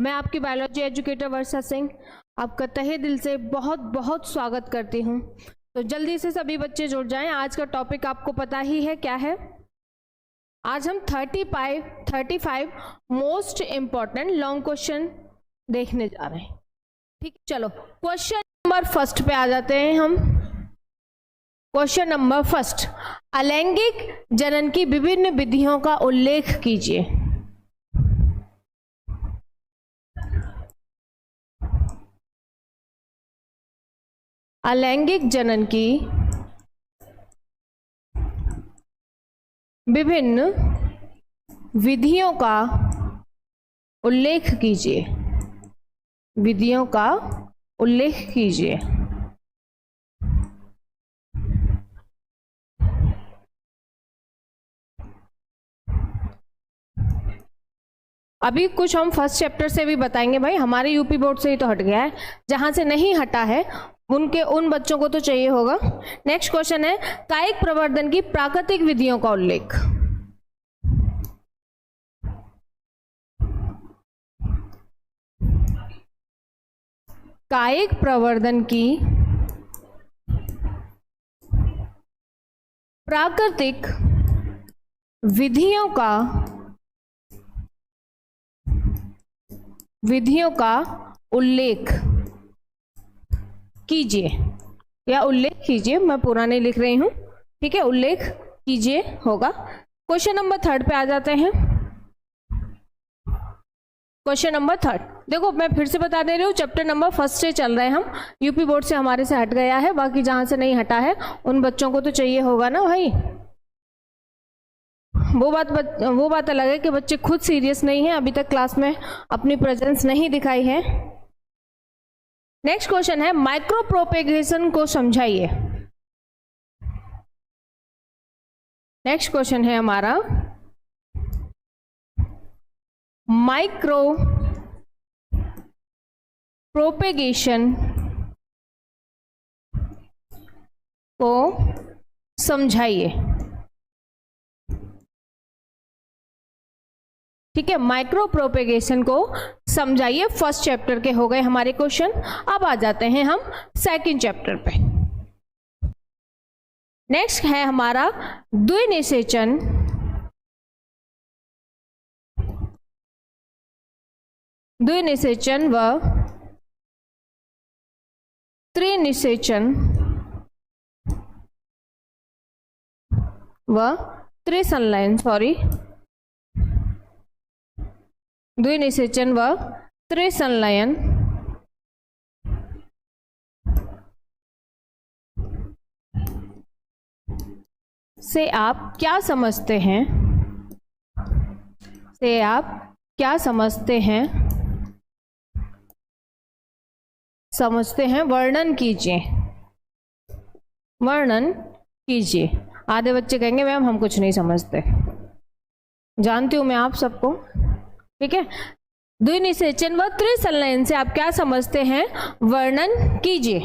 मैं आपकी biology educator वर्षा सिंह आपका तहे दिल से बहुत बहुत स्वागत करती हूँ। तो जल्दी से सभी बच्चे जुड़ जाएं। आज का टॉपिक आपको पता ही है क्या है। आज हम 35 मोस्ट इम्पॉर्टेंट लॉन्ग क्वेश्चन देखने जा रहे हैं। ठीक, चलो क्वेश्चन नंबर फर्स्ट पे आ जाते हैं हम। क्वेश्चन नंबर फर्स्ट, अलैंगिक जनन की विभिन्न विधियों का उल्लेख कीजिए। अलैंगिक जनन की विभिन्न विधियों का उल्लेख कीजिए। विधियों का उल्लेख कीजिए। अभी कुछ हम फर्स्ट चैप्टर से भी बताएंगे भाई, हमारे यूपी बोर्ड से ही तो हट गया है, जहां से नहीं हटा है उन बच्चों को तो चाहिए होगा। नेक्स्ट क्वेश्चन है, कायिक प्रवर्धन की प्राकृतिक विधियों का उल्लेख। कायिक प्रवर्धन की प्राकृतिक विधियों का उल्लेख कीजिए या उल्लेख कीजिए। मैं पूरा नहीं लिख रही हूं, ठीक है, उल्लेख कीजिए होगा। क्वेश्चन नंबर थर्ड पे आ जाते हैं। क्वेश्चन नंबर थर्ड, देखो मैं फिर से बता दे रही हूँ, चैप्टर नंबर फर्स्ट से चल रहे हैं हम। यूपी बोर्ड से हमारे से हट गया है, बाकी जहां से नहीं हटा है उन बच्चों को तो चाहिए होगा ना भाई। वो बात अलग है कि बच्चे खुद सीरियस नहीं है, अभी तक क्लास में अपनी प्रेजेंस नहीं दिखाई है। नेक्स्ट क्वेश्चन है, माइक्रो प्रोपेगेशन को समझाइए। नेक्स्ट क्वेश्चन है हमारा, माइक्रो प्रोपेगेशन को समझाइए। ठीक है, माइक्रो प्रोपेगेशन को समझाइए। फर्स्ट चैप्टर के हो गए हमारे क्वेश्चन। अब आ जाते हैं हम सेकंड चैप्टर पे। नेक्स्ट है हमारा द्विनिषेचन व त्रिनिषेचन व त्रिसंलयन, द्विनिषेचन व त्रिसंलयन से आप क्या समझते हैं? वर्णन कीजिए। आधे बच्चे कहेंगे मैम हम कुछ नहीं समझते, जानती हूं मैं आप सबको, ठीक है। द्विनिषेचन व त्रिसंलयन से आप क्या समझते हैं, वर्णन कीजिए।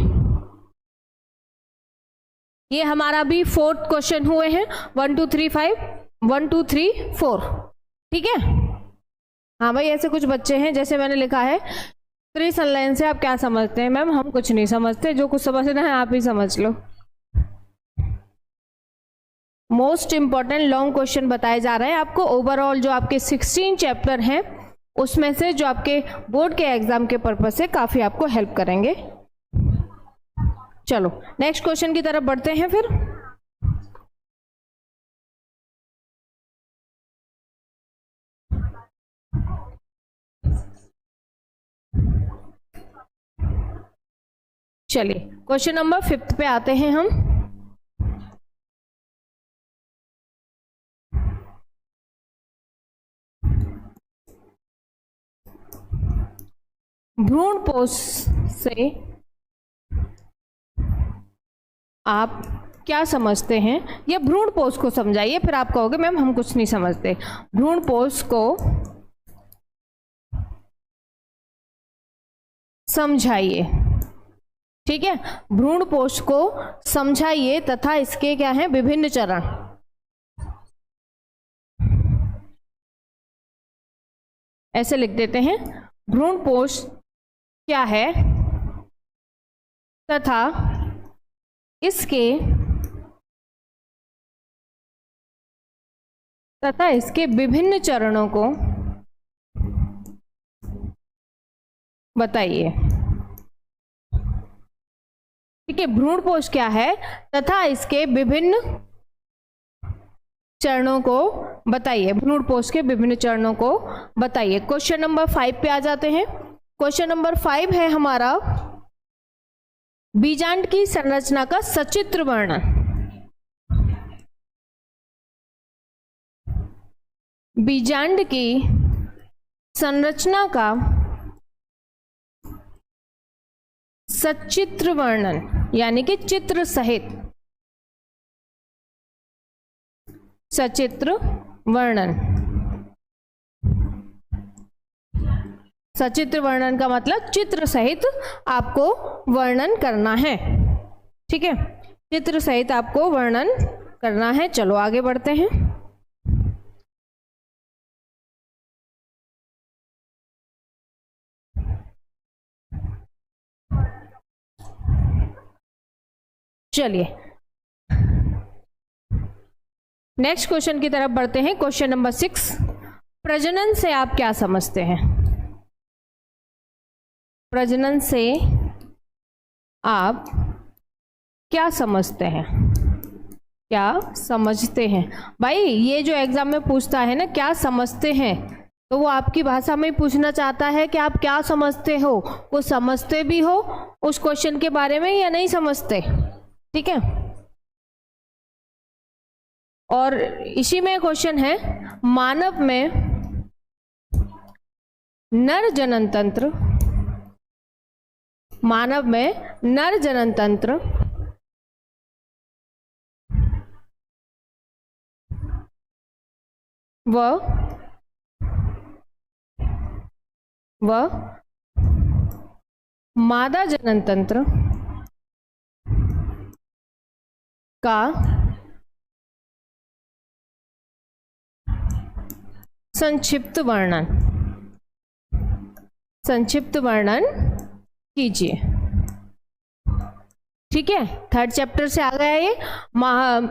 ये हमारा भी फोर्थ क्वेश्चन हुए हैं। 1 2 3 5 1 2 3 4, ठीक है। हाँ भाई, ऐसे कुछ बच्चे हैं जैसे मैंने लिखा है, त्रिसंलयन से आप क्या समझते हैं? मैम हम कुछ नहीं समझते, जो कुछ समझना है आप ही समझ लो। मोस्ट इंपॉर्टेंट लॉन्ग क्वेश्चन बताए जा रहे हैं आपको। ओवरऑल जो आपके 16 चैप्टर हैं उसमें से जो आपके बोर्ड के एग्जाम के पर्पज से काफी आपको हेल्प करेंगे। चलो नेक्स्ट क्वेश्चन की तरफ बढ़ते हैं फिर। चलिए क्वेश्चन नंबर 5 पे आते हैं हम। भ्रूणपोष से आप क्या समझते हैं? या भ्रूणपोष को समझाइए, फिर आप कहोगे मैम हम कुछ नहीं समझते। भ्रूणपोष को समझाइए, ठीक है। भ्रूणपोष को समझाइए तथा इसके क्या हैं, विभिन्न चरण। ऐसे लिख देते हैं, भ्रूणपोष क्या है तथा इसके विभिन्न चरणों को बताइए। ठीक है, भ्रूणपोष क्या है तथा इसके विभिन्न चरणों को बताइए। भ्रूणपोष के विभिन्न चरणों को बताइए। क्वेश्चन नंबर 5 पे आ जाते हैं। क्वेश्चन नंबर 5 है हमारा, बीजांड की संरचना का सचित्र वर्णन। बीजांड की संरचना का सचित्र वर्णन यानी कि चित्र सहित, सचित्र वर्णन। सचित्र वर्णन का मतलब चित्र सहित आपको वर्णन करना है। ठीक है, चित्र सहित आपको वर्णन करना है। चलो आगे बढ़ते हैं। चलिए नेक्स्ट क्वेश्चन की तरफ बढ़ते हैं। क्वेश्चन नंबर 6, प्रजनन से आप क्या समझते हैं? प्रजनन से आप क्या समझते हैं? क्या समझते हैं? भाई ये जो एग्जाम में पूछता है ना क्या समझते हैं, तो वो आपकी भाषा में पूछना चाहता है कि आप क्या समझते हो। वो समझते भी हो उस क्वेश्चन के बारे में या नहीं समझते। ठीक है, और इसी में क्वेश्चन है, मानव में नर जनन तंत्र, मानव में नर जनन तंत्र व मादा जनन तंत्र का संक्षिप्त वर्णन कीजिए। ठीक है, थर्ड चैप्टर से आ गया ये।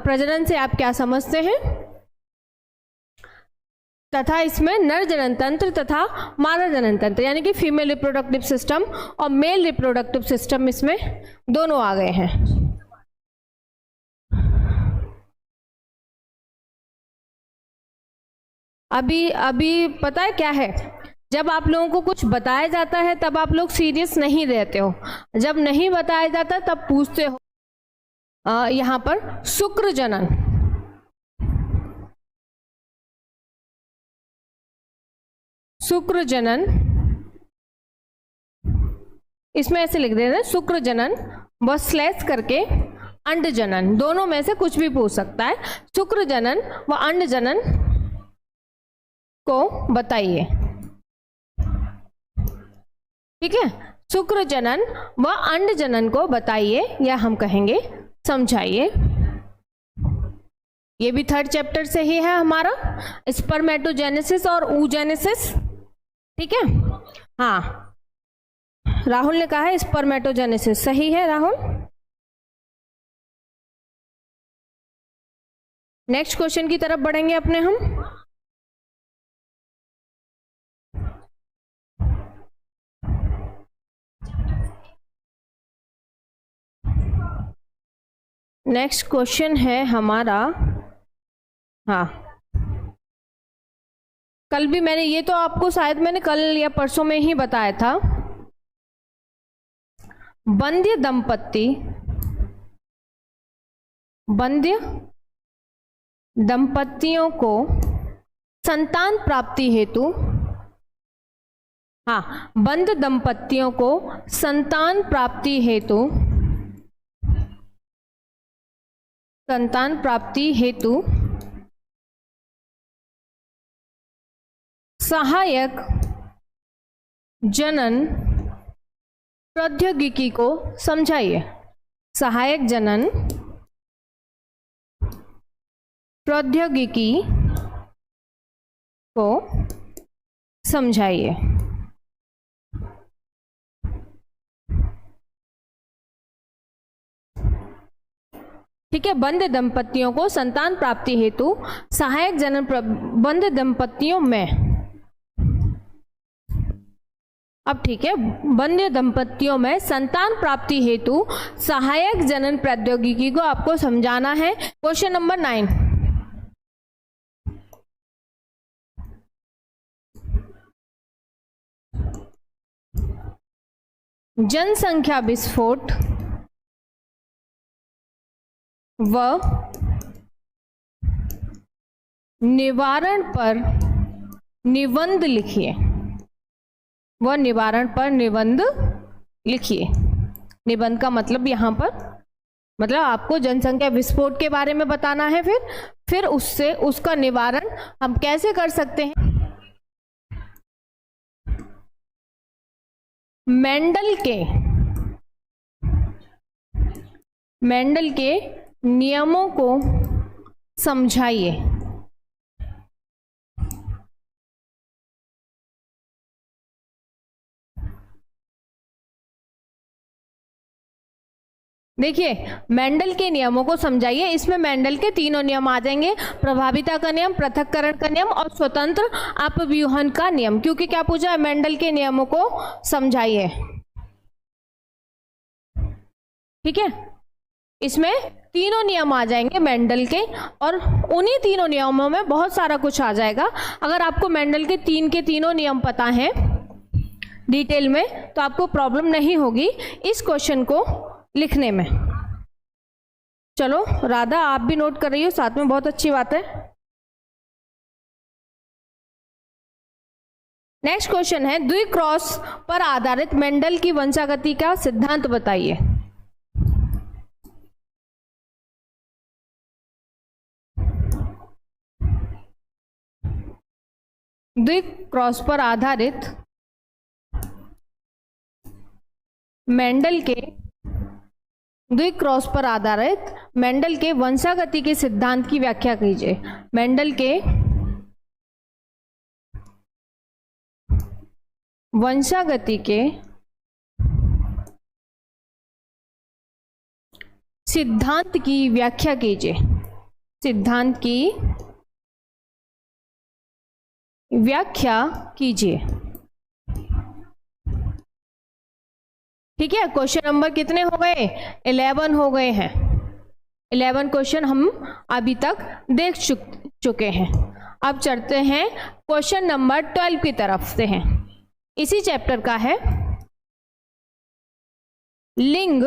प्रजनन से आप क्या समझते हैं तथा इसमें नर जनन तंत्र तथा मादा जनन तंत्र यानी कि फीमेल रिप्रोडक्टिव सिस्टम और मेल रिप्रोडक्टिव सिस्टम, इसमें दोनों आ गए हैं। अभी पता है क्या है, जब आप लोगों को कुछ बताया जाता है तब आप लोग सीरियस नहीं रहते हो, जब नहीं बताया जाता तब पूछते हो। यहाँ पर शुक्र जनन, शुक्र जनन, इसमें ऐसे लिख देना शुक्र जनन व स्लैश करके अंड जनन, दोनों में से कुछ भी पूछ सकता है। शुक्र जनन व अंड जनन को बताइए। ठीक है, शुक्र जनन व अंड जनन को बताइए या हम कहेंगे समझाइए। ये भी थर्ड चैप्टर से ही है हमारा, स्पर्मेटोजेनेसिस और oogenesis। ठीक है, हाँ राहुल ने कहा है स्पर्मेटोजेनेसिस, सही है राहुल। नेक्स्ट क्वेश्चन की तरफ बढ़ेंगे अपने हम। नेक्स्ट क्वेश्चन है हमारा, हाँ कल भी मैंने ये तो आपको शायद मैंने कल या परसों में ही बताया था। बंध्य दंपतियों को संतान प्राप्ति हेतु, हाँ बंध दंपतियों को संतान प्राप्ति हेतु सहायक जनन प्रौद्योगिकी को समझाइए। सहायक जनन प्रौद्योगिकी को समझाइए। ठीक है, बंध दंपतियों को संतान प्राप्ति हेतु सहायक जनन बंध दंपतियों में, अब ठीक है, बंध दंपतियों में संतान प्राप्ति हेतु सहायक जनन प्रौद्योगिकी को आपको समझाना है। क्वेश्चन नंबर 9, जनसंख्या विस्फोट व निवारण पर निबंध लिखिए। वह निवारण पर निबंध लिखिए। निबंध का मतलब यहाँ पर मतलब आपको जनसंख्या विस्फोट के बारे में बताना है, फिर उससे उसका निवारण हम कैसे कर सकते हैं। मेंडल के नियमों को समझाइए। देखिए, मेंडल के नियमों को समझाइए। इसमें मेंडल के तीनों नियम आ जाएंगे, प्रभाविता का नियम, पृथक्करण का नियम और स्वतंत्र अपव्यूहन का नियम। क्योंकि क्या पूछा है, मेंडल के नियमों को समझाइए। ठीक है, इसमें तीनों नियम आ जाएंगे मेंडल के, और उन्हीं तीनों नियमों में बहुत सारा कुछ आ जाएगा। अगर आपको मेंडल के तीनों नियम पता हैं डिटेल में, तो आपको प्रॉब्लम नहीं होगी इस क्वेश्चन को लिखने में। चलो राधा, आप भी नोट कर रही हो साथ में, बहुत अच्छी बात है। नेक्स्ट क्वेश्चन है, द्विक्रॉस पर आधारित मेंडल की वंशागति का सिद्धांत बताइए। द्विक्रॉस पर आधारित मेंडल के वंशागति के सिद्धांत की व्याख्या कीजिए। मेंडल के वंशागति के सिद्धांत की व्याख्या कीजिए। सिद्धांत की व्याख्या कीजिए। ठीक है, क्वेश्चन नंबर कितने हो गए? 11 हो गए हैं। 11 क्वेश्चन हम अभी तक देख चुके हैं। अब चलते हैं क्वेश्चन नंबर 12 की तरफ से हैं। इसी चैप्टर का है। लिंग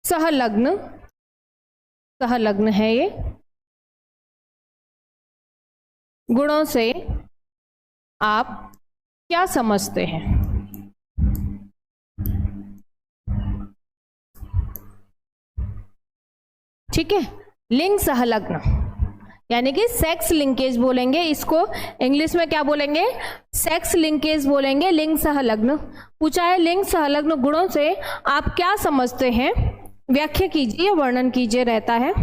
सहलग्न है ये। गुणों से आप क्या समझते हैं? ठीक है, लिंग सहलग्न यानी कि सेक्स लिंकेज बोलेंगे इसको, इंग्लिश में क्या बोलेंगे? सेक्स लिंकेज बोलेंगे। लिंग सहलग्न पूछा है, लिंग सहलग्न गुणों से आप क्या समझते हैं? व्याख्या कीजिए, वर्णन कीजिए रहता है।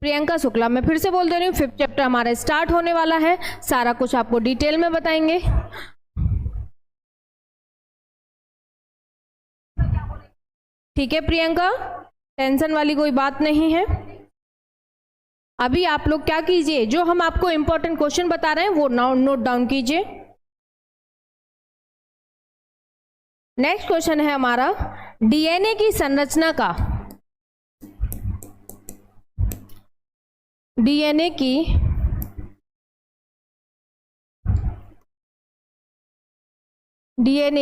प्रियंका शुक्ला, मैं फिर से बोल दे रही हूँ, 5th चैप्टर हमारा स्टार्ट होने वाला है, सारा कुछ आपको डिटेल में बताएंगे। ठीक है प्रियंका, टेंशन वाली कोई बात नहीं है। अभी आप लोग क्या कीजिए, जो हम आपको इंपॉर्टेंट क्वेश्चन बता रहे हैं वो नोट डाउन कीजिए। नेक्स्ट क्वेश्चन है हमारा, डीएनए की संरचना का डीएनए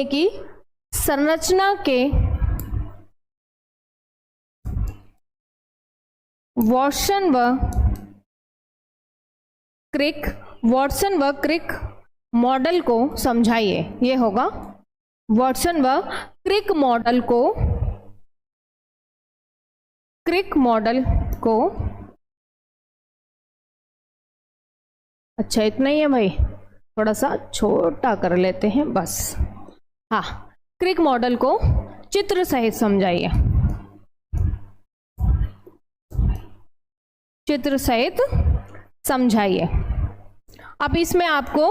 की संरचना के वॉटसन व क्रिक मॉडल को समझाइए। ये होगा वॉटसन व क्रिक मॉडल को अच्छा इतना ही है भाई, थोड़ा सा छोटा कर लेते हैं बस। हाँ, क्रिक मॉडल को चित्र सहित समझाइए। चित्र सहित समझाइए। अब इसमें आपको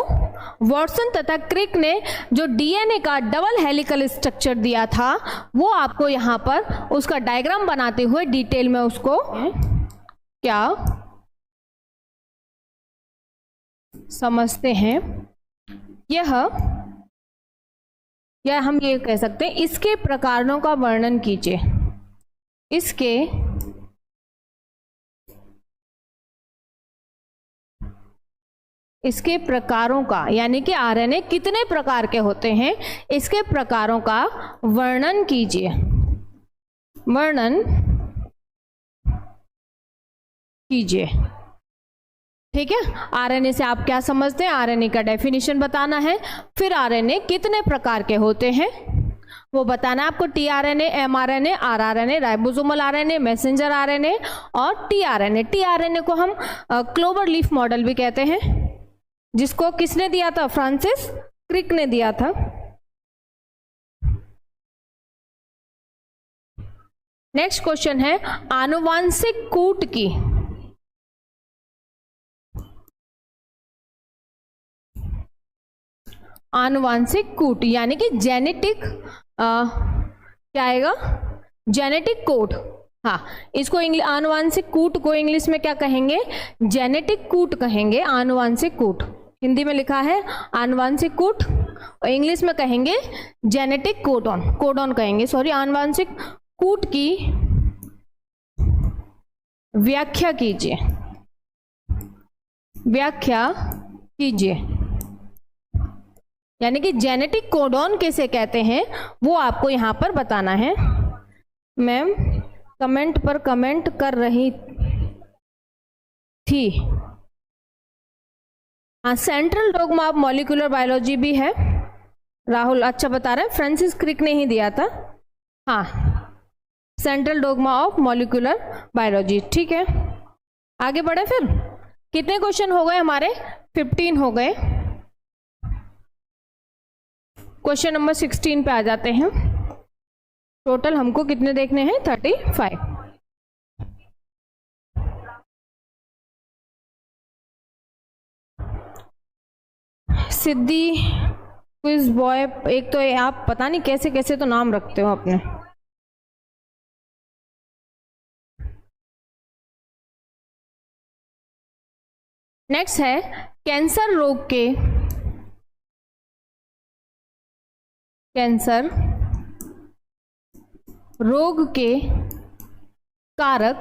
वॉटसन तथा क्रिक ने जो डीएनए का डबल हेलिकल स्ट्रक्चर दिया था वो आपको यहाँ पर उसका डायग्राम बनाते हुए डिटेल में उसको क्या समझते हैं। यह हम ये कह सकते हैं, इसके प्रकारों का वर्णन कीजिए। इसके प्रकारों का, यानी कि आरएनए कितने प्रकार के होते हैं, इसके प्रकारों का वर्णन कीजिए। ठीक है, आरएनए से आप क्या समझते हैं, आरएनए का डेफिनेशन बताना है, फिर आरएनए कितने प्रकार के होते हैं वो बताना है आपको। TRNA, mRNA, rRNA, ribosomal RNA, messenger RNA और टीआरएनए। टीआरएनए को हम क्लोवर लीफ मॉडल भी कहते हैं, जिसको किसने दिया था, फ्रांसिस क्रिक ने दिया था। नेक्स्ट क्वेश्चन है आनुवांशिक कूट की आनुवांशिक कूट, यानी कि जेनेटिक क्या आएगा, जेनेटिक कोड। हाँ, इसको आनुवांशिक कूट को इंग्लिश में क्या कहेंगे, जेनेटिक कूट कहेंगे। आनुवांशिक कूट हिंदी में लिखा है आनुवांशिक कूट और इंग्लिश में कहेंगे जेनेटिक कोडॉन कहेंगे, सॉरी। आनुवांशिक कूट की व्याख्या कीजिए, यानी कि जेनेटिक कोडॉन किसे कहते हैं वो आपको यहां पर बताना है। मैम कमेंट पर कमेंट कर रही थी। हाँ, central dogma of molecular biology भी है। राहुल अच्छा बता रहे हैं, फ्रांसिस क्रिक ने ही दिया था। हाँ, central dogma of molecular biology. ठीक है, आगे बढ़े। फिर कितने क्वेश्चन हो गए हमारे, 15 हो गए। क्वेश्चन नंबर 16 पे आ जाते हैं। टोटल हमको कितने देखने हैं, 35। सिद्धि क्विज बॉय, एक तो आप पता नहीं कैसे कैसे तो नाम रखते हो अपने। नेक्स्ट है कैंसर रोग के कारक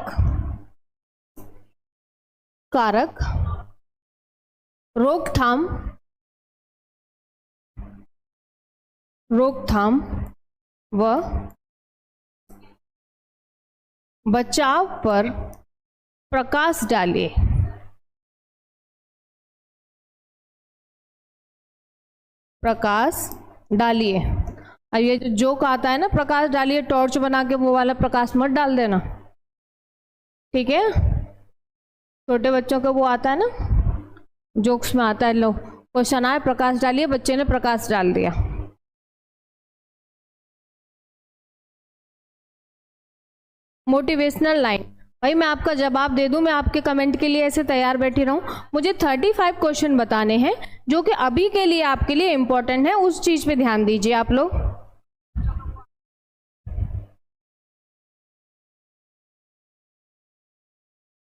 रोकथाम व बचाव पर प्रकाश डालिए। अब ये जो जोक आता है ना, प्रकाश डालिए टॉर्च बना के, वो वाला प्रकाश मत डाल देना, ठीक है। छोटे बच्चों का वो आता है ना, जोक्स में आता है, लो क्वेश्चन आए प्रकाश डालिए, बच्चे ने प्रकाश डाल दिया। मोटिवेशनल लाइन, भाई मैं आपका जवाब दे दूं, मैं आपके कमेंट के लिए ऐसे तैयार बैठी रहूं। मुझे 35 क्वेश्चन बताने हैं जो कि अभी के लिए आपके लिए इंपॉर्टेंट है, उस चीज पे ध्यान दीजिए आप लोग।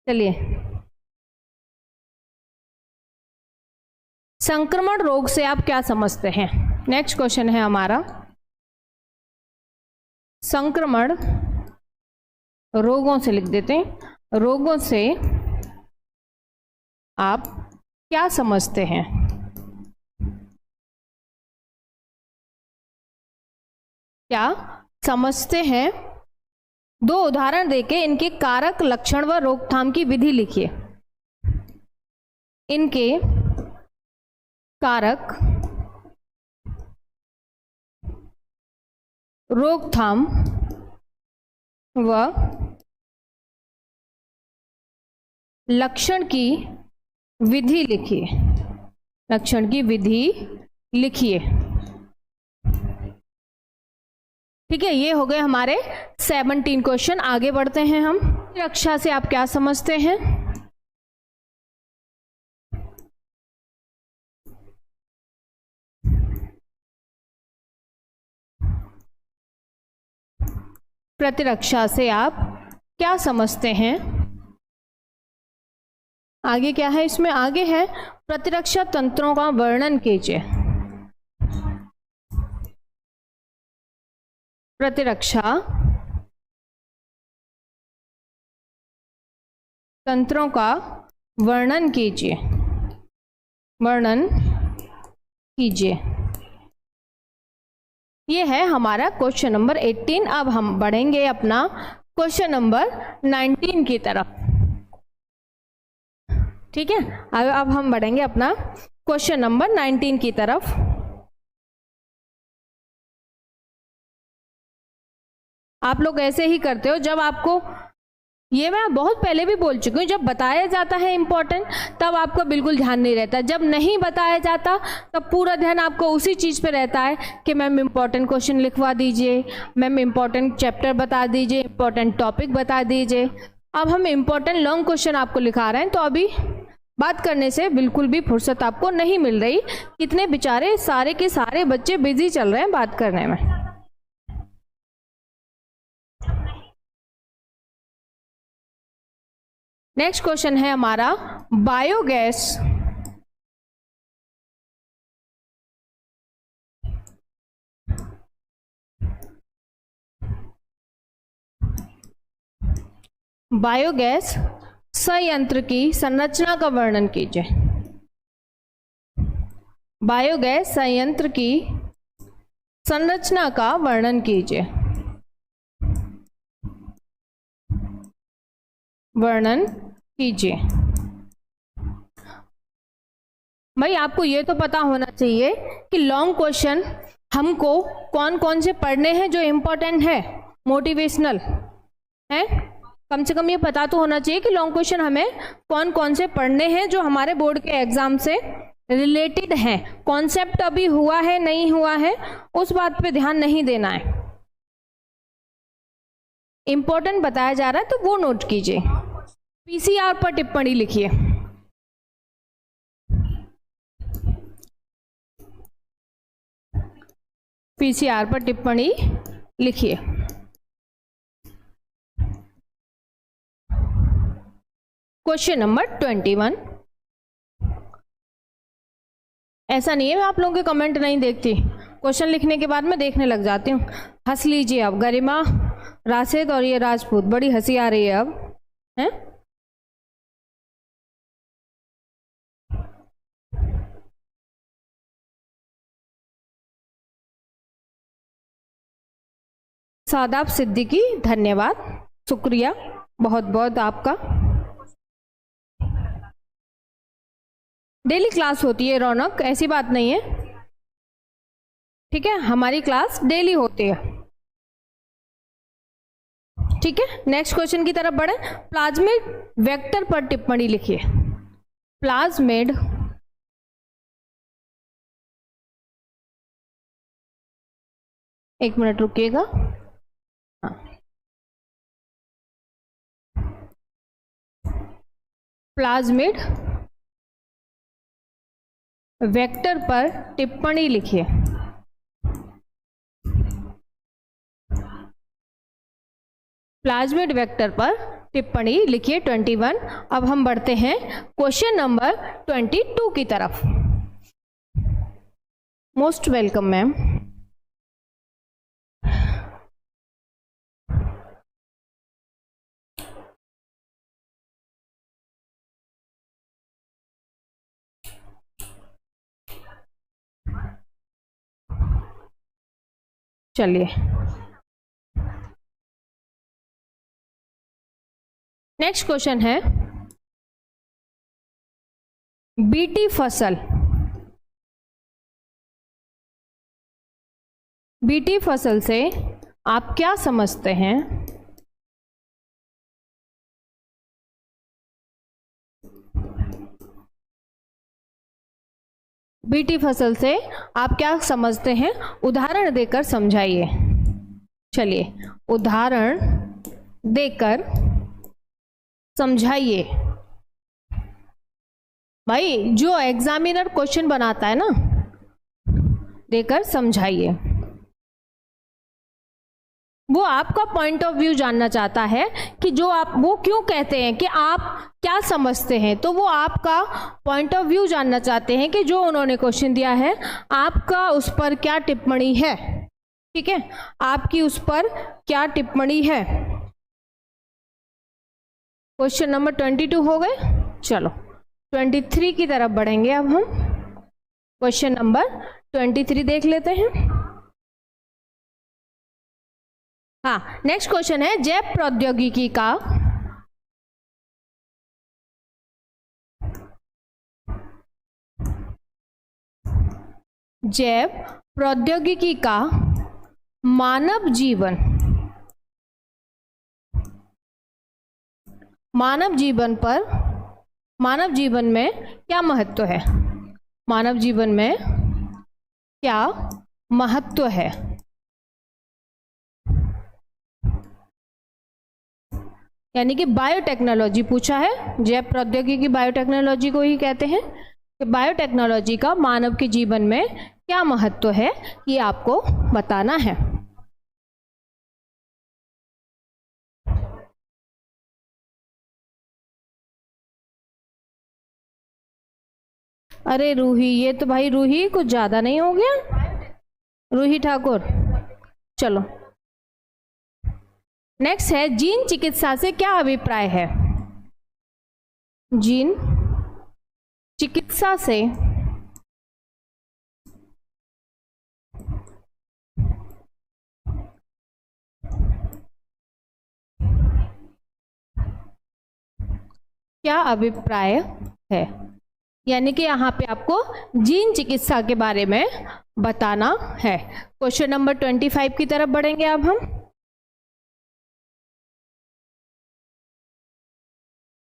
चलिए, संक्रमण रोग से आप क्या समझते हैं। नेक्स्ट क्वेश्चन है हमारा, संक्रमण रोगों से लिख देते हैं, रोगों से आप क्या समझते हैं। दो उदाहरण देके इनके कारक, लक्षण व रोकथाम की विधि लिखिए। इनके कारक, रोकथाम व लक्षण की विधि लिखिए। ठीक है, ये हो गए हमारे 17 क्वेश्चन। आगे बढ़ते हैं हम। रक्षा से आप क्या समझते हैं। प्रतिरक्षा से आप क्या समझते हैं? आगे क्या है इसमें? आगे है प्रतिरक्षा तंत्रों का वर्णन कीजिए। प्रतिरक्षा तंत्रों का वर्णन कीजिए। वर्णन कीजिए। ये है हमारा क्वेश्चन नंबर 18। अब हम बढ़ेंगे अपना क्वेश्चन नंबर 19 की तरफ। ठीक है, अब हम बढ़ेंगे अपना क्वेश्चन नंबर 19 की तरफ। आप लोग ऐसे ही करते हो, जब आपको, ये मैं बहुत पहले भी बोल चुकी हूँ, जब बताया जाता है इम्पोर्टेंट तब आपका बिल्कुल ध्यान नहीं रहता, जब नहीं बताया जाता तब पूरा ध्यान आपको उसी चीज़ पे रहता है कि मैम इम्पोर्टेंट क्वेश्चन लिखवा दीजिए, मैम इम्पोर्टेंट चैप्टर बता दीजिए, इम्पोर्टेंट टॉपिक बता दीजिए। अब हम इम्पोर्टेंट लॉन्ग क्वेश्चन आपको लिखा रहे हैं, तो अभी बात करने से बिल्कुल भी फुर्सत आपको नहीं मिल रही। कितने बेचारे सारे के सारे बच्चे बिजी चल रहे हैं बात करने में। नेक्स्ट क्वेश्चन है हमारा बायोगैस। बायोगैस संयंत्र की संरचना का वर्णन कीजिए। बायोगैस संयंत्र की संरचना का वर्णन कीजिए। वर्णन कीजिए। भाई आपको ये तो पता होना चाहिए कि लॉन्ग क्वेश्चन हमको कौन कौन से पढ़ने हैं जो इम्पोर्टेंट है, मोटिवेशनल है। कम से कम ये पता तो होना चाहिए कि लॉन्ग क्वेश्चन हमें कौन कौन से पढ़ने हैं जो हमारे बोर्ड के एग्जाम से रिलेटेड हैं। कॉन्सेप्ट अभी हुआ है नहीं हुआ है उस बात पे ध्यान नहीं देना है, इंपॉर्टेंट बताया जा रहा है तो वो नोट कीजिए। पीसीआर पर टिप्पणी लिखिए। पीसीआर पर टिप्पणी लिखिए। Question number 21। ऐसा नहीं है मैं आप लोगों के कमेंट नहीं देखती, क्वेश्चन लिखने के बाद मैं देखने लग जाती हूँ। हंस लीजिए अब, गरिमा, राशिद और ये राजपूत, बड़ी हंसी आ रही है अब, हैं? सादाब सिद्दीकी, धन्यवाद, शुक्रिया बहुत बहुत आपका। डेली क्लास होती है रौनक, ऐसी बात नहीं है, ठीक है, हमारी क्लास डेली होती है, ठीक है। नेक्स्ट क्वेश्चन की तरफ बढ़े। प्लाज्मिड वेक्टर पर टिप्पणी लिखिए। प्लाज्मिड एक मिनट रुकिएगा। प्लाज्मिड वेक्टर पर टिप्पणी लिखिए। प्लाज्मिड वेक्टर पर टिप्पणी लिखिए 21। अब हम बढ़ते हैं क्वेश्चन नंबर 22 की तरफ। Most welcome ma'am. चलिए नेक्स्ट क्वेश्चन है, बीटी फसल। बीटी फसल से आप क्या समझते हैं? बीटी फसल से आप क्या समझते हैं? उदाहरण देकर समझाइए। चलिए उदाहरण देकर समझाइए। भाई जो एग्जामिनर क्वेश्चन बनाता है ना, देकर समझाइए। वो आपका पॉइंट ऑफ व्यू जानना चाहता है कि जो आप वो क्यों कहते हैं, कि आप क्या समझते हैं। तो वो आपका पॉइंट ऑफ व्यू जानना चाहते हैं कि जो उन्होंने क्वेश्चन दिया है आपका उस पर क्या टिप्पणी है। ठीक है, आपकी उस पर क्या टिप्पणी है। क्वेश्चन नंबर 22 हो गए। चलो 23 की तरफ बढ़ेंगे अब हम। क्वेश्चन नंबर 23 देख लेते हैं। हाँ, नेक्स्ट क्वेश्चन है जैव प्रौद्योगिकी का मानव जीवन में क्या महत्व है। मानव जीवन में क्या महत्व है। यानी कि बायोटेक्नोलॉजी पूछा है। जैव प्रौद्योगिकी बायोटेक्नोलॉजी को ही कहते हैं कि बायोटेक्नोलॉजी का मानव के जीवन में क्या महत्व है, ये आपको बताना है। अरे रूही, ये तो भाई रूही कुछ ज्यादा नहीं हो गया, रूही ठाकुर। चलो नेक्स्ट है जीन चिकित्सा से क्या अभिप्राय है। जीन चिकित्सा से क्या अभिप्राय है। यानी कि यहाँ पे आपको जीन चिकित्सा के बारे में बताना है। क्वेश्चन नंबर 25 की तरफ बढ़ेंगे अब हम।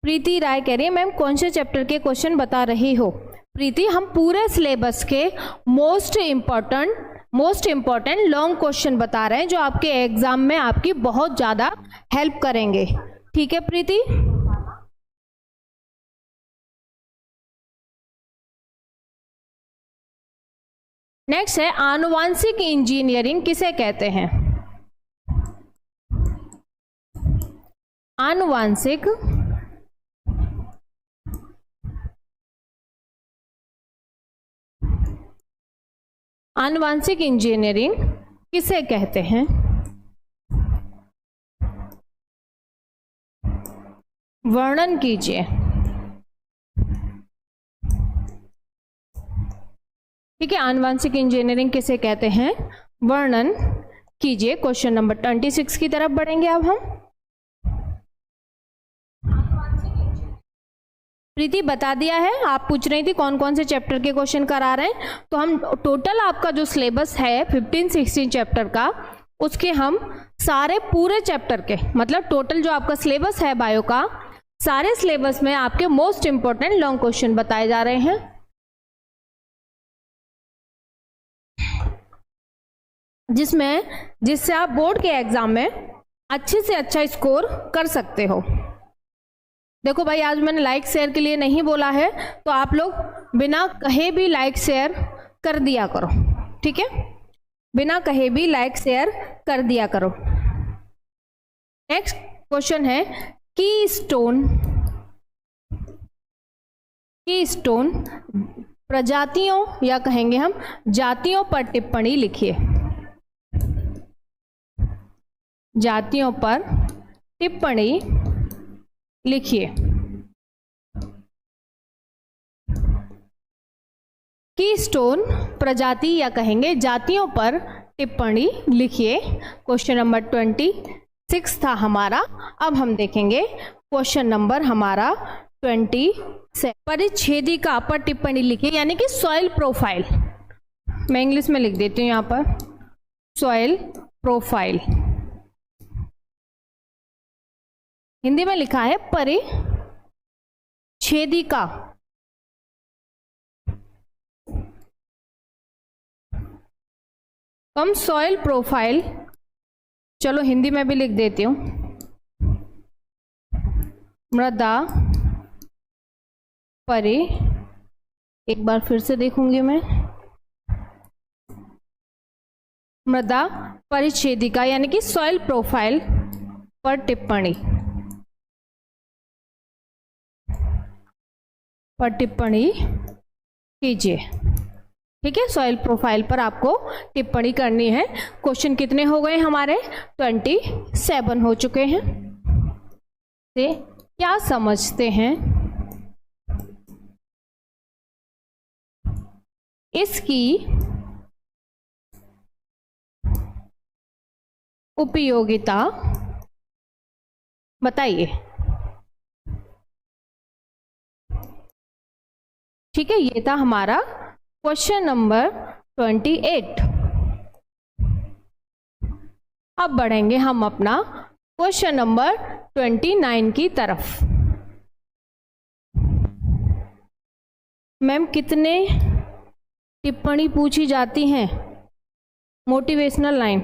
प्रीति राय कह रही है मैम कौन से चैप्टर के क्वेश्चन बता रही हो। प्रीति, हम पूरे सिलेबस के मोस्ट इम्पॉर्टेंट लॉन्ग क्वेश्चन बता रहे हैं जो आपके एग्जाम में आपकी बहुत ज़्यादा हेल्प करेंगे। ठीक है प्रीति। नेक्स्ट है आनुवांशिक इंजीनियरिंग किसे कहते हैं। आनुवांशिक इंजीनियरिंग किसे कहते हैं। वर्णन कीजिए। ठीक है, आनुवांशिक इंजीनियरिंग किसे कहते हैं, वर्णन कीजिए। क्वेश्चन नंबर 26 की तरफ बढ़ेंगे अब हम। प्रीति बता दिया है, आप पूछ रही थी कौन कौन से चैप्टर के क्वेश्चन करा रहे हैं। तो हम टोटल आपका जो सिलेबस है 15-16 चैप्टर का, उसके हम सारे पूरे चैप्टर के, मतलब टोटल जो आपका सिलेबस है बायो का, सारे सिलेबस में आपके मोस्ट इंपॉर्टेंट लॉन्ग क्वेश्चन बताए जा रहे हैं, जिससे आप बोर्ड के एग्जाम में अच्छे से अच्छा स्कोर कर सकते हो। देखो भाई, आज मैंने लाइक शेयर के लिए नहीं बोला है, तो आप लोग बिना कहे भी लाइक शेयर कर दिया करो। ठीक है, बिना कहे भी लाइक शेयर कर दिया करो। नेक्स्ट क्वेश्चन है कीस्टोन प्रजातियों या कहेंगे हम जातियों पर टिप्पणी लिखिए। जातियों पर टिप्पणी लिखिए। कीस्टोन प्रजाति या कहेंगे जातियों पर टिप्पणी लिखिए। क्वेश्चन नंबर 26 था हमारा। अब हम देखेंगे क्वेश्चन नंबर हमारा 27। परिच्छेदिका पर टिप्पणी लिखिए, यानी कि सॉइल प्रोफाइल। मैं इंग्लिश में लिख देती हूँ यहाँ पर, सॉइल प्रोफाइल। हिंदी में लिखा है परिच्छेदिका। हम सॉइल प्रोफाइल, चलो हिंदी में भी लिख देती हूँ, मृदा एक बार फिर से देखूंगी मैं, मृदा परिच्छेदिका यानी कि सॉइल प्रोफाइल पर टिप्पणी कीजिए। ठीक है, सॉइल प्रोफाइल पर आपको टिप्पणी करनी है। क्वेश्चन कितने हो गए हमारे? 27 हो चुके हैं। से क्या समझते हैं इसकी उपयोगिता बताइए। ठीक है, ये था हमारा क्वेश्चन नंबर 28। अब बढ़ेंगे हम अपना क्वेश्चन नंबर 29 की तरफ। मैम कितने टिप्पणी पूछी जाती हैं? मोटिवेशनल लाइन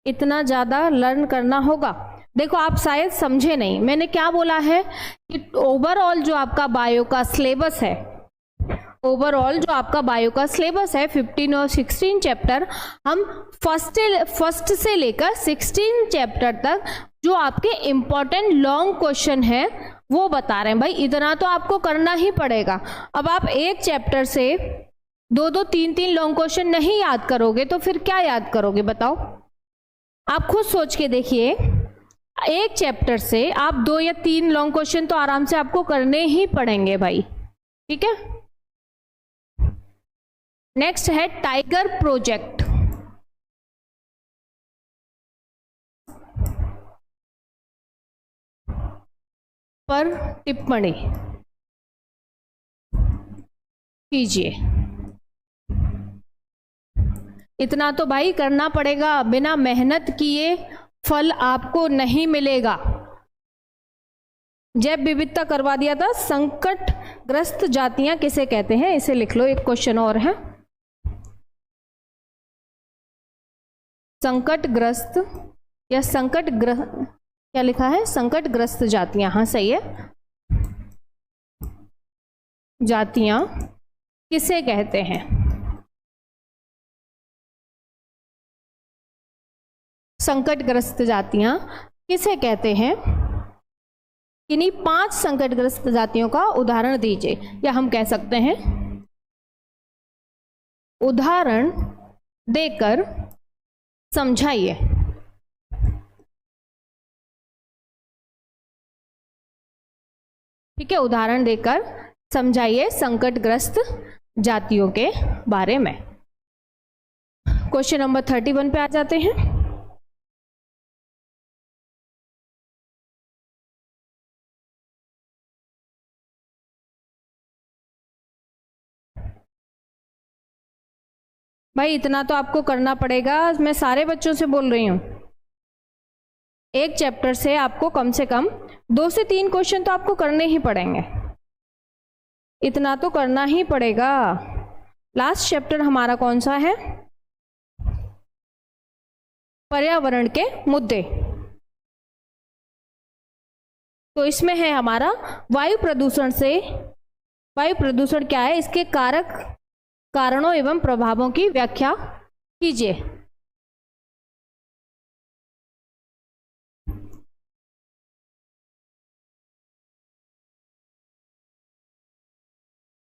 इतना ज़्यादा लर्न करना होगा। देखो आप शायद समझे नहीं, मैंने क्या बोला है कि ओवरऑल जो आपका बायो का सिलेबस है, ओवरऑल जो आपका बायो का सिलेबस है 15 और 16 चैप्टर, हम फर्स्ट से लेकर 16 चैप्टर तक जो आपके इम्पोर्टेंट लॉन्ग क्वेश्चन है वो बता रहे हैं। भाई इतना तो आपको करना ही पड़ेगा। अब आप एक चैप्टर से 2-2, 3-3 लॉन्ग क्वेश्चन नहीं याद करोगे तो फिर क्या याद करोगे बताओ? आप खुद सोच के देखिए, एक चैप्टर से आप 2 या 3 लॉन्ग क्वेश्चन तो आराम से आपको करने ही पड़ेंगे भाई। ठीक है, नेक्स्ट है टाइगर प्रोजेक्ट पर टिप्पणी कीजिए। इतना तो भाई करना पड़ेगा, बिना मेहनत किए फल आपको नहीं मिलेगा। जैव विविधता करवा दिया था। संकटग्रस्त जातियां किसे कहते हैं? इसे लिख लो, एक क्वेश्चन और है। संकटग्रस्त या क्या लिखा है? संकटग्रस्त जातियां। हाँ सही है। जातियां किसे कहते हैं? संकटग्रस्त जातियां किसे कहते हैं? किन्हीं 5 संकटग्रस्त जातियों का उदाहरण दीजिए, या हम कह सकते हैं उदाहरण देकर समझाइए। ठीक है, उदाहरण देकर समझाइए संकटग्रस्त जातियों के बारे में। क्वेश्चन नंबर 31 पे आ जाते हैं। भाई इतना तो आपको करना पड़ेगा, मैं सारे बच्चों से बोल रही हूं। एक चैप्टर से आपको कम से कम 2 से 3 क्वेश्चन तो आपको करने ही पड़ेंगे। इतना तो करना ही पड़ेगा। लास्ट चैप्टर हमारा कौन सा है? पर्यावरण के मुद्दे। तो इसमें है हमारा वायु प्रदूषण से, वायु प्रदूषण क्या है, इसके कारक, कारणों एवं प्रभावों की व्याख्या कीजिए।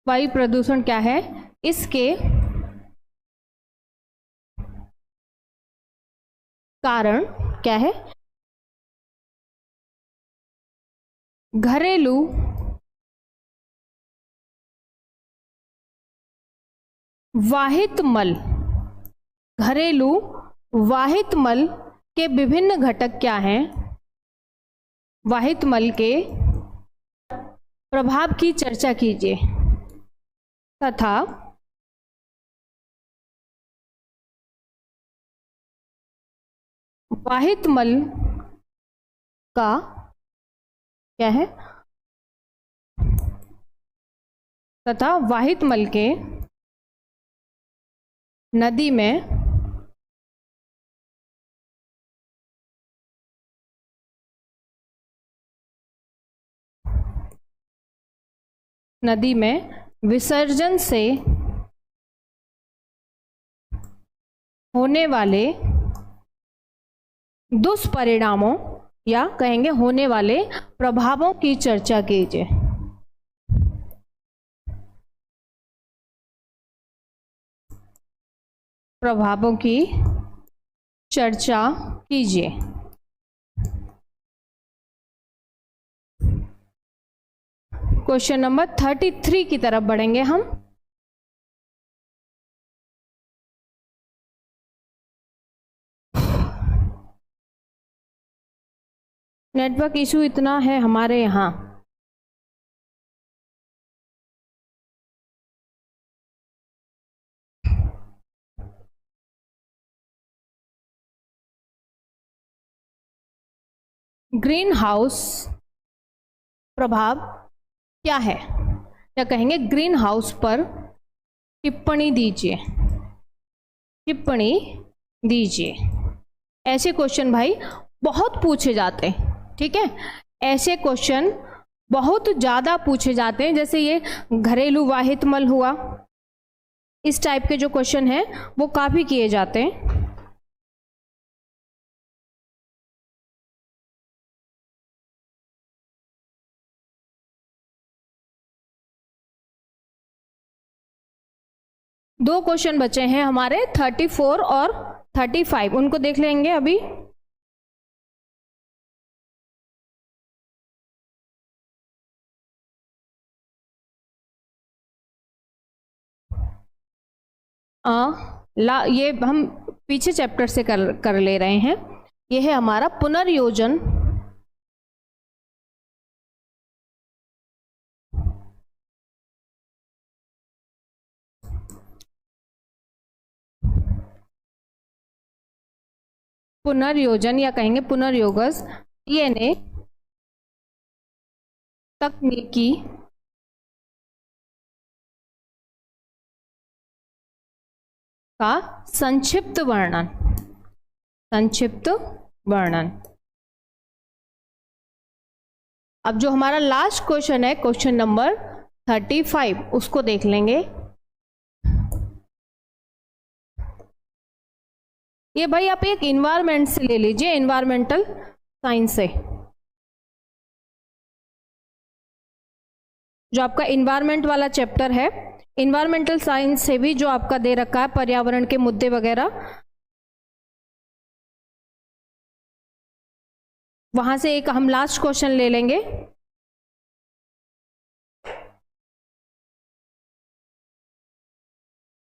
वायु प्रदूषण क्या है, इसके कारण क्या है, घरेलू वाहित मल, घरेलू वाहित मल के विभिन्न घटक क्या हैं, वाहित मल के प्रभाव की चर्चा कीजिए तथा वाहित मल का क्या है, तथा वाहित मल के नदी में विसर्जन से होने वाले दुष्परिणामों या कहेंगे होने वाले प्रभावों की चर्चा कीजिए। प्रभावों की चर्चा कीजिए। क्वेश्चन नंबर 33 की तरफ बढ़ेंगे हम। नेटवर्क इशू इतना है हमारे यहाँ। ग्रीन हाउस प्रभाव क्या है, या कहेंगे ग्रीन हाउस पर टिप्पणी दीजिए। टिप्पणी दीजिए। ऐसे क्वेश्चन भाई बहुत पूछे जाते हैं, ठीक है। ऐसे क्वेश्चन बहुत ज़्यादा पूछे जाते हैं, जैसे ये घरेलू वाहितमल हुआ, इस टाइप के जो क्वेश्चन हैं वो काफ़ी किए जाते हैं। दो क्वेश्चन बचे हैं हमारे 34 और 35, उनको देख लेंगे अभी। ये हम पीछे चैप्टर से कर ले रहे हैं। ये है हमारा पुनर्योजन। पुनर्योजन या कहेंगे पुनर्योगस डीएनए तकनीकी का संक्षिप्त वर्णन। संक्षिप्त वर्णन। अब जो हमारा लास्ट क्वेश्चन है, क्वेश्चन नंबर 35, उसको देख लेंगे। ये भाई आप एक इन्वायरमेंट से ले लीजिए, इन्वायरमेंटल साइंस से। जो आपका इन्वायरमेंट वाला चैप्टर है, इन्वायरमेंटल साइंस से भी जो आपका दे रखा है पर्यावरण के मुद्दे वगैरह, वहां से एक हम लास्ट क्वेश्चन ले लेंगे।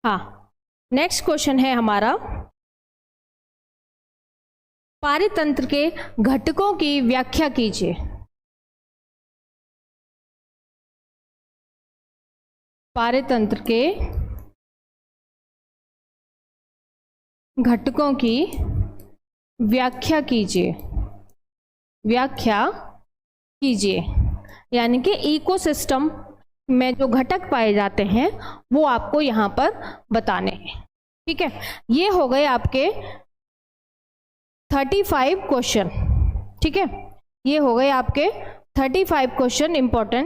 हाँ, नेक्स्ट क्वेश्चन है हमारा पारितंत्र के घटकों की व्याख्या कीजिए। पारितंत्र के घटकों की व्याख्या कीजिए। व्याख्या कीजिए यानी कि इकोसिस्टम में जो घटक पाए जाते हैं वो आपको यहाँ पर बताने हैं, ठीक है। ये हो गए आपके 35 क्वेश्चन, ठीक है। ये हो गए आपके 35 क्वेश्चन इंपॉर्टेंट।